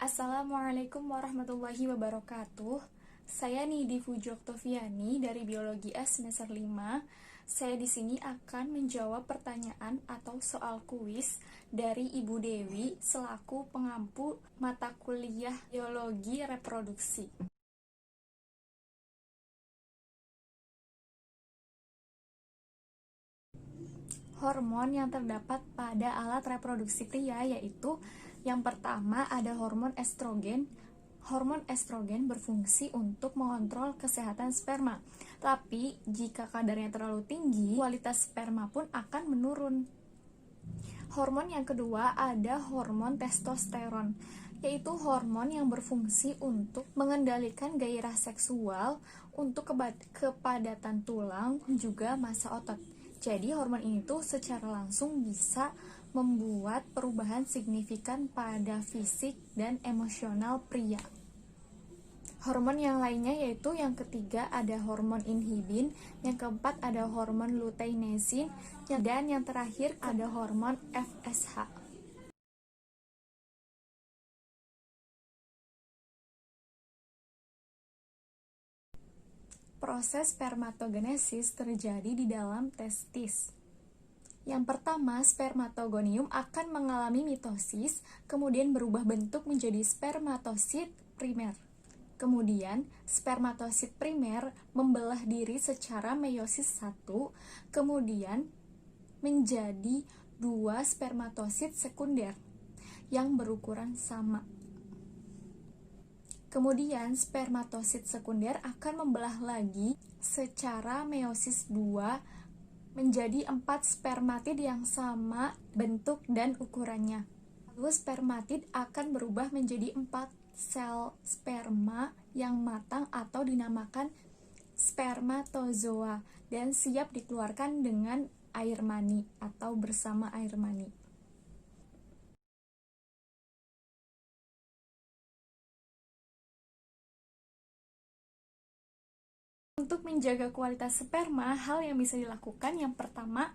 Assalamualaikum warahmatullahi wabarakatuh. Saya Nidi Fuji Oktaviani dari Biologi S semester 5. Saya di sini akan menjawab pertanyaan atau soal kuis dari Ibu Dewi selaku pengampu mata kuliah Biologi Reproduksi. Hormon yang terdapat pada alat reproduksi pria yaitu yang pertama ada hormon estrogen. Hormon estrogen berfungsi untuk mengontrol kesehatan sperma. Tapi jika kadarnya terlalu tinggi, kualitas sperma pun akan menurun. Hormon yang kedua ada hormon testosteron, yaitu hormon yang berfungsi untuk mengendalikan gairah seksual, untuk kepadatan tulang, juga massa otot. Jadi hormon ini tuh secara langsung bisa membuat perubahan signifikan pada fisik dan emosional pria. Hormon yang lainnya yaitu yang ketiga ada hormon inhibin, yang keempat ada hormon luteinizin, dan yang terakhir ada hormon FSH. Proses spermatogenesis terjadi di dalam testis. Yang pertama, spermatogonium akan mengalami mitosis, kemudian berubah bentuk menjadi spermatosit primer. Kemudian, spermatosit primer membelah diri secara meiosis 1, kemudian menjadi 2 spermatosit sekunder yang berukuran sama. Kemudian, spermatosit sekunder akan membelah lagi secara meiosis 2 menjadi 4 spermatid yang sama bentuk dan ukurannya. Lalu spermatid akan berubah menjadi 4 sel sperma yang matang atau dinamakan spermatozoa dan siap dikeluarkan dengan air mani atau bersama air mani. Untuk menjaga kualitas sperma, hal yang bisa dilakukan yang pertama,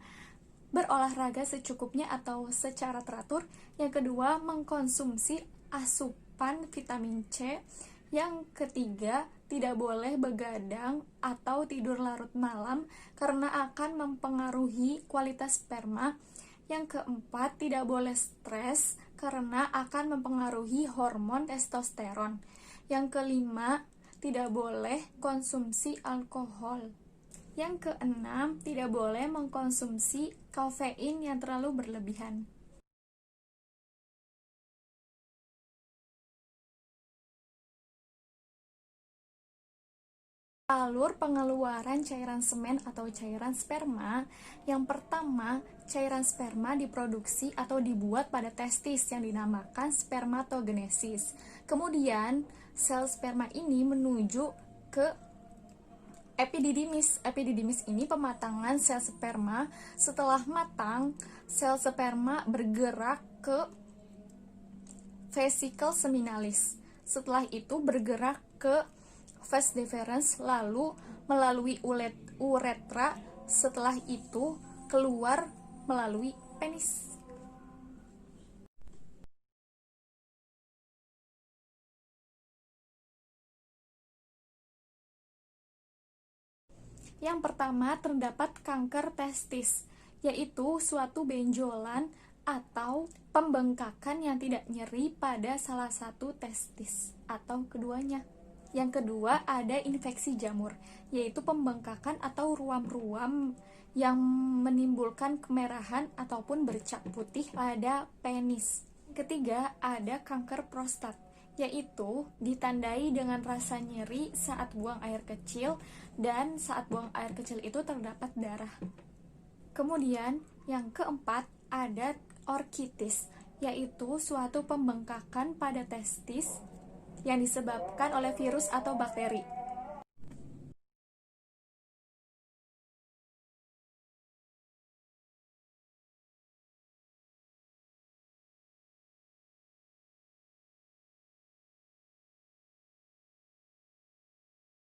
berolahraga secukupnya atau secara teratur. Yang kedua, mengkonsumsi asupan vitamin C. Yang ketiga, tidak boleh begadang atau tidur larut malam karena akan mempengaruhi kualitas sperma. Yang keempat, tidak boleh stres karena akan mempengaruhi hormon testosteron. Yang kelima, tidak boleh konsumsi alkohol. Yang keenam, tidak boleh mengkonsumsi kafein yang terlalu berlebihan. Alur pengeluaran cairan semen atau cairan sperma. Yang pertama, cairan sperma diproduksi atau dibuat pada testis yang dinamakan spermatogenesis. Kemudian, sel sperma ini menuju ke epididymis. Epididymis ini pematangan sel sperma. Setelah matang, sel sperma bergerak ke vesicle seminalis. Setelah itu bergerak ke vas deferens, lalu melalui uretra, setelah itu keluar melalui penis. Yang pertama, terdapat kanker testis, yaitu suatu benjolan atau pembengkakan yang tidak nyeri pada salah satu testis atau keduanya. Yang kedua, ada infeksi jamur, yaitu pembengkakan atau ruam-ruam yang menimbulkan kemerahan ataupun bercak putih pada penis. Ketiga, ada kanker prostat, yaitu ditandai dengan rasa nyeri saat buang air kecil, dan saat buang air kecil itu terdapat darah. Kemudian, yang keempat, ada orkitis, yaitu suatu pembengkakan pada testis yang disebabkan oleh virus atau bakteri.